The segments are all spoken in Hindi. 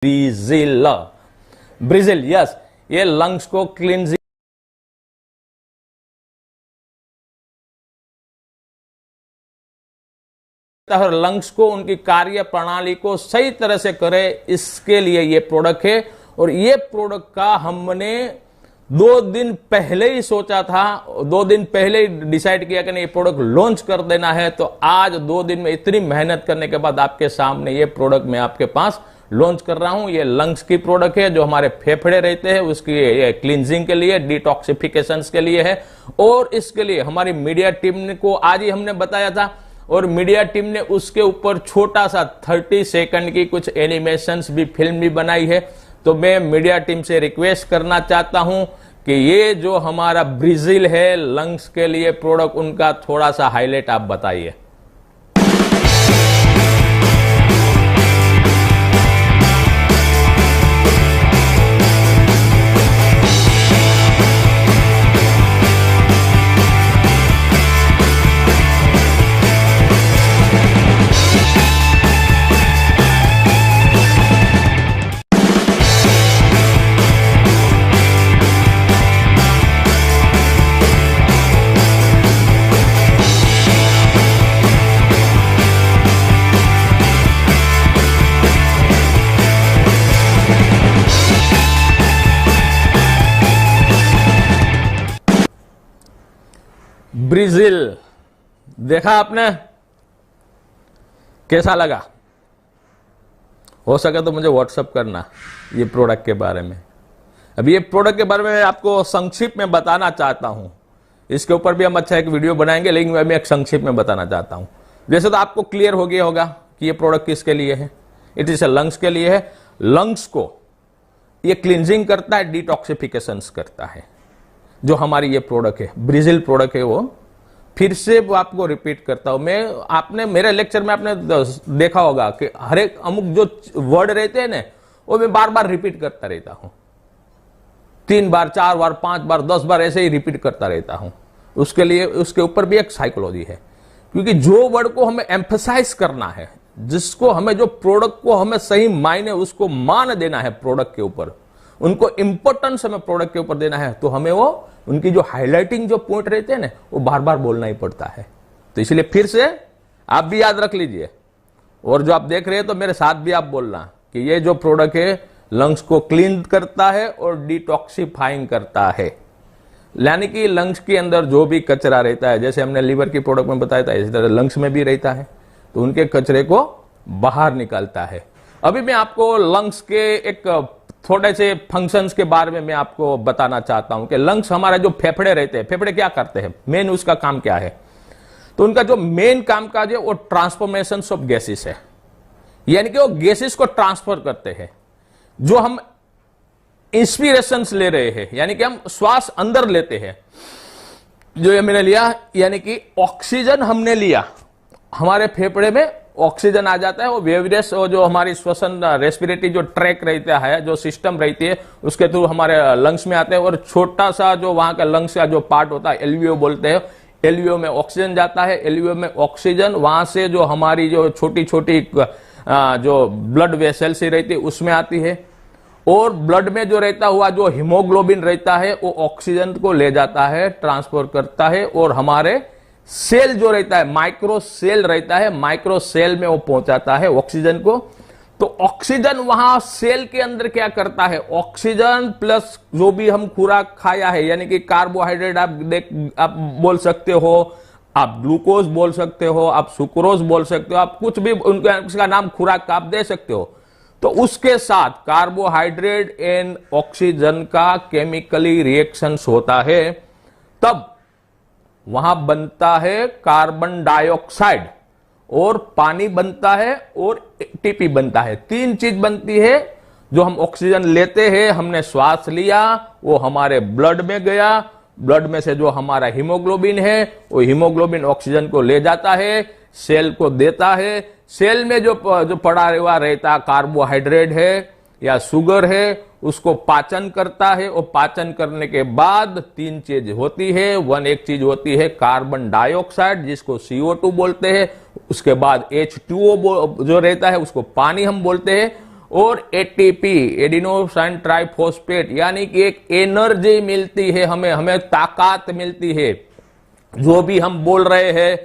ब्रिजिल, ब्रिजिल, यस, ये लंग्स को क्लींजिंग और लंग्स को उनकी कार्य प्रणाली को सही तरह से करे, इसके लिए ये प्रोडक्ट है। और ये प्रोडक्ट का हमने 2 दिन पहले ही सोचा था, 2 दिन पहले ही डिसाइड किया कि नहीं ये प्रोडक्ट लॉन्च कर देना है। तो आज 2 दिन में इतनी मेहनत करने के बाद आपके सामने ये प्रोडक्ट मैं आपके पास लॉन्च कर रहा हूं। ये लंग्स की प्रोडक्ट है, जो हमारे फेफड़े रहते हैं उसकी ये क्लींजिंग के लिए, डिटॉक्सिफिकेशन के लिए है। और इसके लिए हमारी मीडिया टीम को आज ही हमने बताया था, और मीडिया टीम ने उसके ऊपर छोटा सा 30 सेकंड की कुछ एनिमेशंस भी, फिल्म भी बनाई है। तो मैं मीडिया टीम से रिक्वेस्ट करना चाहता हूं कि ये जो हमारा ब्रिजिल है लंग्स के लिए प्रोडक्ट, उनका थोड़ा सा हाईलाइट आप बताइए। ब्रिजिल देखा आपने, कैसा लगा? हो सके तो मुझे व्हाट्सएप करना ये प्रोडक्ट के बारे में। अब ये प्रोडक्ट के बारे में आपको संक्षिप्त में बताना चाहता हूं। इसके ऊपर भी हम अच्छा एक वीडियो बनाएंगे, लेकिन मैं एक संक्षिप्त में बताना चाहता हूं। जैसे तो आपको क्लियर हो गया होगा कि ये प्रोडक्ट किसके लिए है। इट इज लंग्स के लिए है। लंग्स को ये क्लींजिंग करता है, डिटॉक्सिफिकेशन करता है। जो हमारी ये प्रोडक्ट है, ब्रिजिल प्रोडक्ट है, वो फिर से वो आपको रिपीट करता हूं मैं। आपने मेरे लेक्चर में आपने देखा होगा कि हर एक अमुक जो वर्ड रहते हैं ना, वो मैं बार बार रिपीट करता रहता हूं। 3 बार, 4 बार, 5 बार, 10 बार ऐसे ही रिपीट करता रहता हूं। उसके लिए उसके ऊपर भी एक साइकोलॉजी है, क्योंकि जो वर्ड को हमें एम्फसाइज करना है, जिसको हमें, जो प्रोडक्ट को हमें सही मायने उसको मान देना है प्रोडक्ट के ऊपर, उनको इंपॉर्टेंस हमें प्रोडक्ट के ऊपर देना है, तो हमें वो उनकी जो हाइलाइटिंग जो पॉइंट रहते हैं ना, वो बार बार बोलना ही पड़ता है। तो इसलिए फिर से आप भी याद रख लीजिए, और जो आप देख रहे हैं तो मेरे साथ भी आप बोलना कि ये जो प्रोडक्ट है लंग्स को क्लीन करता है और डिटॉक्सिफाइंग करता है। यानी कि लंग्स के अंदर जो भी कचरा रहता है, जैसे हमने लीवर की प्रोडक्ट में बताया था, इसी तरह लंग्स में भी रहता है, तो उनके कचरे को बाहर निकालता है। अभी मैं आपको लंग्स के एक थोड़े से फंक्शंस के बारे में मैं आपको बताना चाहता हूं कि लंग्स, हमारा जो फेफड़े रहते हैं, फेफड़े क्या करते हैं, मेन उसका काम क्या है। तो उनका जो मेन काम काज है वो ट्रांसफॉर्मेशन ऑफ गैसेस है। यानी कि वो गैसेस को ट्रांसफर करते हैं। जो हम इंस्पिरेशंस ले रहे हैं, यानी कि हम श्वास अंदर लेते हैं, जो ये मैंने लिया, यानी कि ऑक्सीजन हमने लिया, हमारे फेफड़े में ऑक्सीजन आ जाता है। वो वेवरेस, और जो हमारी श्वसन रेस्पिरेटरी जो ट्रैक रहता है, जो सिस्टम रहती है, उसके थ्रू हमारे लंग्स में आते हैं। और छोटा सा जो वहां का लंग्स का जो पार्ट होता है, एल्वियो बोलते हैं, एल्वियो में ऑक्सीजन जाता है। एल्वियो में ऑक्सीजन वहां से जो हमारी जो छोटी छोटी जो ब्लड वेसल्स रहती है उसमें आती है। और ब्लड में जो रहता हुआ जो हीमोग्लोबिन रहता है, वो ऑक्सीजन को ले जाता है, ट्रांसफर करता है। और हमारे सेल जो रहता है, माइक्रो सेल रहता है, माइक्रो सेल में वो पहुंचाता है ऑक्सीजन को। तो ऑक्सीजन वहां सेल के अंदर क्या करता है, ऑक्सीजन प्लस जो भी हम खुराक खाया है, यानी कि कार्बोहाइड्रेट आप बोल सकते हो, आप ग्लूकोज बोल सकते हो, आप सुक्रोज बोल सकते हो, आप कुछ भी उसका नाम खुराक आप दे सकते हो। तो उसके साथ कार्बोहाइड्रेट एंड ऑक्सीजन का केमिकली रिएक्शन होता है, तब वहां बनता है कार्बन डाइऑक्साइड, और पानी बनता है, और एटीपी बनता है। 3 चीज बनती है। जो हम ऑक्सीजन लेते हैं, हमने श्वास लिया, वो हमारे ब्लड में गया, ब्लड में से जो हमारा हीमोग्लोबिन है, वो हीमोग्लोबिन ऑक्सीजन को ले जाता है, सेल को देता है। सेल में जो पड़ा हुआ रहता कार्बोहाइड्रेट है या शुगर है, उसको पाचन करता है। और पाचन करने के बाद 3 चीज होती है। एक चीज होती है कार्बन डाइऑक्साइड, जिसको CO2 बोलते हैं। उसके बाद H2O जो रहता है, उसको पानी हम बोलते हैं। और एटीपी एडिनोसाइन ट्राइफॉस्फेट, यानी कि एक एनर्जी मिलती है हमें, हमें ताकत मिलती है। जो भी हम बोल रहे हैं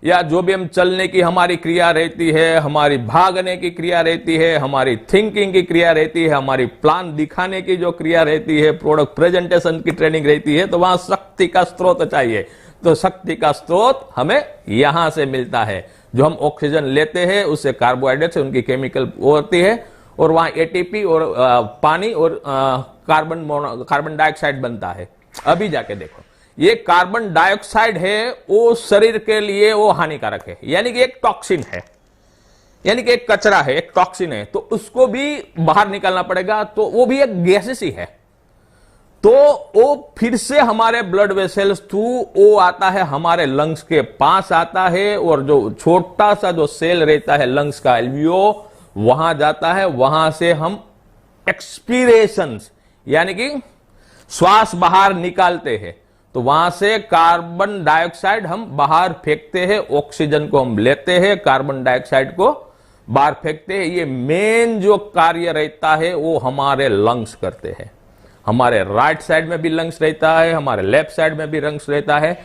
या जो भी हम चलने की हमारी क्रिया रहती है, हमारी भागने की क्रिया रहती है, हमारी थिंकिंग की क्रिया रहती है, हमारी प्लान दिखाने की जो क्रिया रहती है, प्रोडक्ट प्रेजेंटेशन की ट्रेनिंग रहती है, तो वहां शक्ति का स्रोत चाहिए। तो शक्ति का स्रोत हमें यहां से मिलता है। जो हम ऑक्सीजन लेते हैं उससे कार्बोहाइड्रेट से उनकी केमिकल होती है, और वहां एटीपी और पानी और कार्बन डाइऑक्साइड बनता है। अभी जाके देखो, ये कार्बन डाइऑक्साइड है वो शरीर के लिए वो हानिकारक है, यानी कि एक टॉक्सिन है, यानी कि एक कचरा है, एक टॉक्सिन है, तो उसको भी बाहर निकालना पड़ेगा। तो वो भी एक गैसेस ही है। तो वो फिर से हमारे ब्लड वेसल्स थ्रू वो आता है, हमारे लंग्स के पास आता है, और जो छोटा सा जो सेल रहता है लंग्स का एल्वियो, वहां जाता है। वहां से हम एक्सपीरेशंस यानी कि श्वास बाहर निकालते हैं। तो वहां से कार्बन डाइऑक्साइड हम बाहर फेंकते हैं, ऑक्सीजन को हम लेते हैं, कार्बन डाइऑक्साइड को बाहर फेंकते हैं। ये मेन जो कार्य रहता है वो हमारे लंग्स करते हैं। हमारे राइट साइड में भी लंग्स रहता है, हमारे लेफ्ट साइड में भी लंग्स रहता है।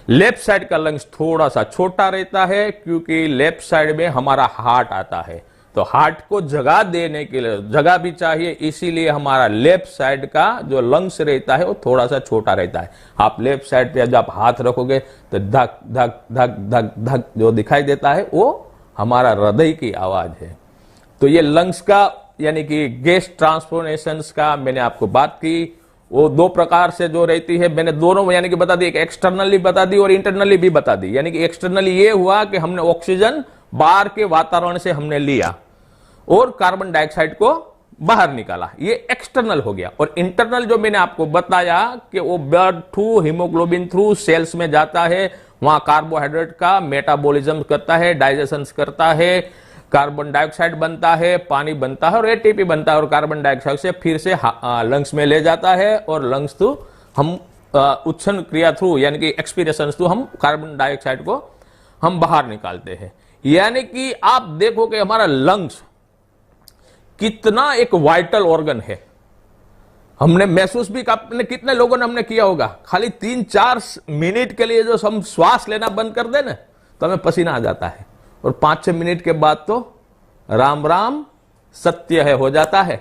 लेफ्ट साइड का लंग्स थोड़ा सा छोटा रहता है, क्योंकि लेफ्ट साइड में हमारा हार्ट आता है। तो हार्ट को जगह देने के लिए जगह भी चाहिए, इसीलिए हमारा लेफ्ट साइड का जो लंग्स रहता है वो थोड़ा सा छोटा रहता है। आप लेफ्ट साइड पे जब आप हाथ रखोगे तो धक धक धक धक धक जो दिखाई देता है वो हमारा हृदय की आवाज है। तो ये लंग्स का यानी कि गैस ट्रांसफॉर्मेशंस का मैंने आपको बात की, वो दो प्रकार से जो रहती है मैंने दोनों यानी कि बता दी, एक एक्सटर्नली बता दी और इंटरनली भी बता दी। यानी कि एक्सटर्नली ये हुआ कि हमने ऑक्सीजन बाहर के वातावरण से हमने लिया और कार्बन डाइऑक्साइड को बाहर निकाला, ये एक्सटर्नल हो गया। और इंटरनल जो मैंने आपको बताया कि वो blood through, haemoglobin through cells में जाता है, वहां कार्बोहाइड्रेट का मेटाबॉलिज्म करता है, डाइजेशन करता है, कार्बन डाइऑक्साइड बनता है, पानी बनता है और एटीपी बनता है, और कार्बन डाइऑक्साइड से फिर से लंग्स में ले जाता है, और लंग्स थ्रू हम उत्सर्जन क्रिया थ्रू यानी कि एक्सपीरेशन थ्रू हम कार्बन डाइऑक्साइड को हम बाहर निकालते हैं। यानी कि आप देखो कि हमारा लंग्स कितना एक वाइटल ऑर्गन है। हमने महसूस भी अपने कितने लोगों ने हमने किया होगा, खाली 3-4 मिनट के लिए जो हम श्वास लेना बंद कर दे ना तो हमें पसीना आ जाता है, और 5-6 मिनट के बाद तो राम राम सत्य है हो जाता है।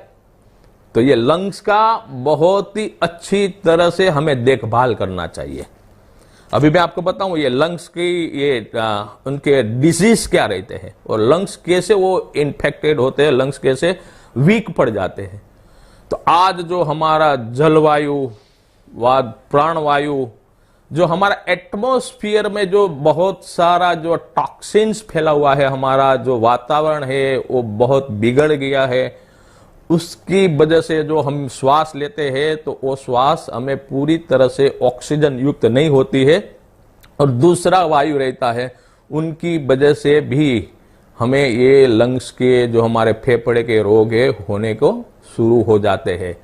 तो ये लंग्स का बहुत ही अच्छी तरह से हमें देखभाल करना चाहिए। अभी मैं आपको बताऊं ये लंग्स की ये उनके डिजीज क्या रहते हैं और लंग्स कैसे वो इन्फेक्टेड होते हैं, लंग्स कैसे वीक पड़ जाते हैं। तो आज जो हमारा जलवायु व प्राणवायु, जो हमारा एटमॉस्फेयर में जो बहुत सारा जो टॉक्सिन्स फैला हुआ है, हमारा जो वातावरण है वो बहुत बिगड़ गया है। उसकी वजह से जो हम श्वास लेते हैं तो वो श्वास हमें पूरी तरह से ऑक्सीजन युक्त नहीं होती है, और दूसरा वायु रहता है, उनकी वजह से भी हमें ये लंग्स के जो हमारे फेफड़े के रोग है होने को शुरू हो जाते हैं।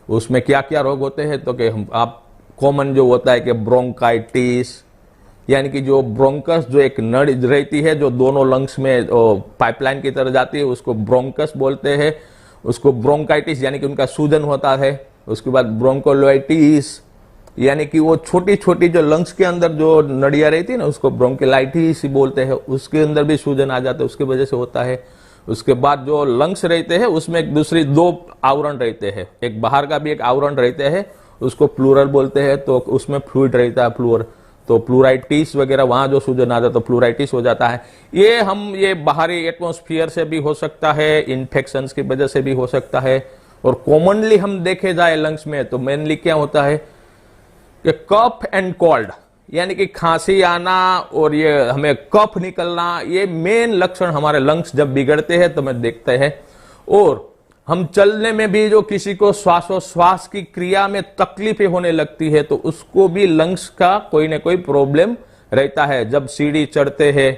उसमें क्या क्या रोग होते हैं तो कि हम आप कॉमन जो होता है कि ब्रोंकाइटिस, यानी कि जो ब्रोंकस जो एक नड़ रहती है जो दोनों लंग्स में पाइपलाइन की तरह जाती है, उसको ब्रोंकस बोलते हैं। उसको ब्रोंकाइटिस यानी कि उनका सूजन होता है। उसके बाद ब्रोंकोलाइटिस यानी कि वो छोटी छोटी जो लंग्स के अंदर जो नड़ियां रहती है ना उसको ब्रोंकोलाइटिस बोलते हैं, उसके अंदर भी सूजन आ जाता है, उसकी वजह से होता है। उसके बाद जो लंग्स रहते हैं उसमें एक दूसरी 2 आवरण रहते हैं, एक बाहर का भी एक आवरण रहते हैं, उसको प्लूरल बोलते हैं। तो उसमें फ्लूइड रहता है प्लूर, तो प्लूराइटिस वगैरह वहां जो सूजन आता है तो प्लूराइटिस हो जाता है। ये बाहरी एटमॉस्फेयर से भी हो सकता है, इन्फेक्शंस की वजह से भी हो सकता है। और कॉमनली हम देखे जाए लंग्स में तो मेनली क्या होता है कि कफ एंड कोल्ड, यानी कि खांसी आना और ये हमें कफ निकलना, ये मेन लक्षण हमारे लंग्स जब बिगड़ते हैं तो हमें देखते हैं। और हम चलने में भी जो किसी को श्वासोश्वास की क्रिया में तकलीफें होने लगती है तो उसको भी लंग्स का कोई ना कोई प्रॉब्लम रहता है। जब सीढ़ी चढ़ते हैं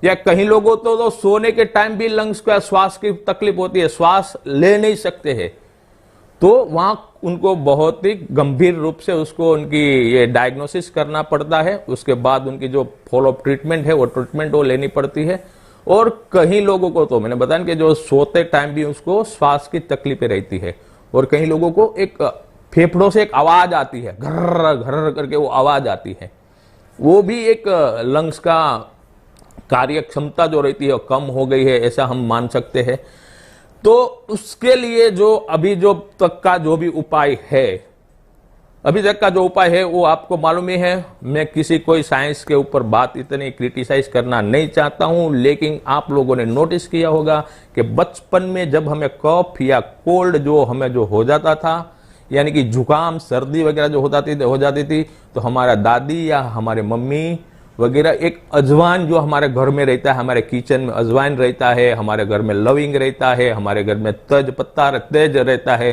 या कहीं लोगों तो सोने के टाइम भी लंग्स का श्वास की तकलीफ होती है, श्वास ले नहीं सकते हैं, तो वहां उनको बहुत ही गंभीर रूप से उसको उनकी ये डायग्नोसिस करना पड़ता है। उसके बाद उनकी जो फॉलोअप ट्रीटमेंट है वो ट्रीटमेंट वो लेनी पड़ती है। और कई लोगों को तो मैंने बताया कि जो सोते टाइम भी उसको श्वास की तकलीफें रहती है, और कई लोगों को एक फेफड़ों से एक आवाज आती है, घर घर करके वो आवाज आती है, वो भी एक लंग्स का कार्य क्षमता जो रहती है कम हो गई है, ऐसा हम मान सकते हैं। तो उसके लिए जो अभी जो तक का जो भी उपाय है, अभी तक का जो उपाय है वो आपको मालूम ही है। मैं किसी कोई साइंस के ऊपर बात इतनी क्रिटिसाइज करना नहीं चाहता हूं, लेकिन आप लोगों ने नोटिस किया होगा कि बचपन में जब हमें कफ या कोल्ड जो हमें जो हो जाता था, यानी कि जुकाम सर्दी वगैरह जो हो जाती थी, तो हमारा दादी या हमारे मम्मी वगैरह एक अजवाइन जो हमारे घर में रहता है, हमारे किचन में अजवाइन रहता है, हमारे घर में लविंग रहता है, हमारे घर में तेज रहता है,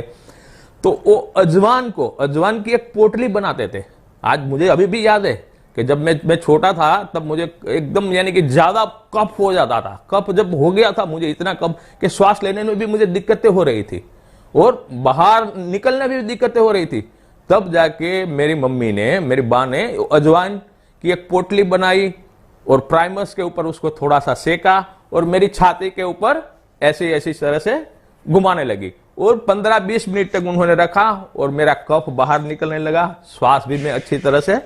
तो वो अजवाइन की एक पोटली बनाते थे। आज मुझे अभी भी याद है कि जब मैं छोटा था तब मुझे एकदम यानी कि ज्यादा कफ हो जाता था। कफ जब हो गया था मुझे इतना कफ कि श्वास लेने में भी मुझे दिक्कतें हो रही थी और बाहर निकलने में भी दिक्कतें हो रही थी। तब जाके मेरी मम्मी ने, मेरी मां ने अजवाइन की एक पोटली बनाई और प्राइमस के ऊपर उसको थोड़ा सा सेका और मेरी छाती के ऊपर ऐसी तरह से घुमाने लगी और 15-20 मिनट तक उन्होंने रखा और मेरा कफ बाहर निकलने लगा, श्वास भी मैं अच्छी तरह से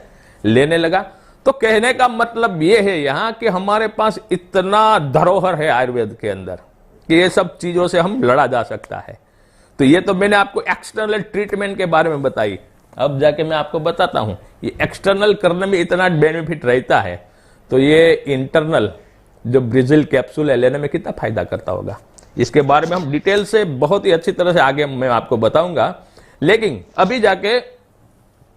लेने लगा। तो कहने का मतलब यह है यहां कि हमारे पास इतना धरोहर है आयुर्वेद के अंदर कि ये सब चीजों से हम लड़ा जा सकता है। तो ये तो मैंने आपको एक्सटर्नल ट्रीटमेंट के बारे में बताई। अब जाके मैं आपको बताता हूं ये एक्सटर्नल करने में इतना बेनिफिट रहता है, तो ये इंटरनल जो ब्रिजिल कैप्सूल है लेने में कितना फायदा करता होगा, इसके बारे में हम डिटेल से बहुत ही अच्छी तरह से आगे मैं आपको बताऊंगा। लेकिन अभी जाके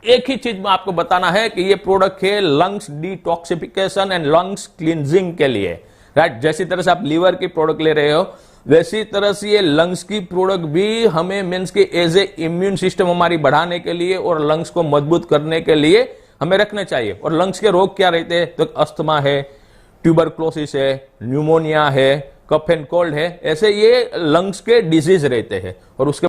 एक ही चीज में आपको बताना है कि ये प्रोडक्ट है lungs detoxification and lungs cleansing के लिए, राइट। जैसी तरह से आप लीवर की प्रोडक्ट ले रहे हो, वैसी तरह से ये लंग्स की प्रोडक्ट भी हमें मींस के एज ए इम्यून सिस्टम हमारी बढ़ाने के लिए और लंग्स को मजबूत करने के लिए हमें रखने चाहिए। और लंग्स के रोग क्या रहते हैं, तो अस्थमा है, ट्यूबरक्लोसिस है, न्यूमोनिया है, कफ एंड कोल्ड है, ऐसे ये लंग्स के डिजीज रहते हैं और उसके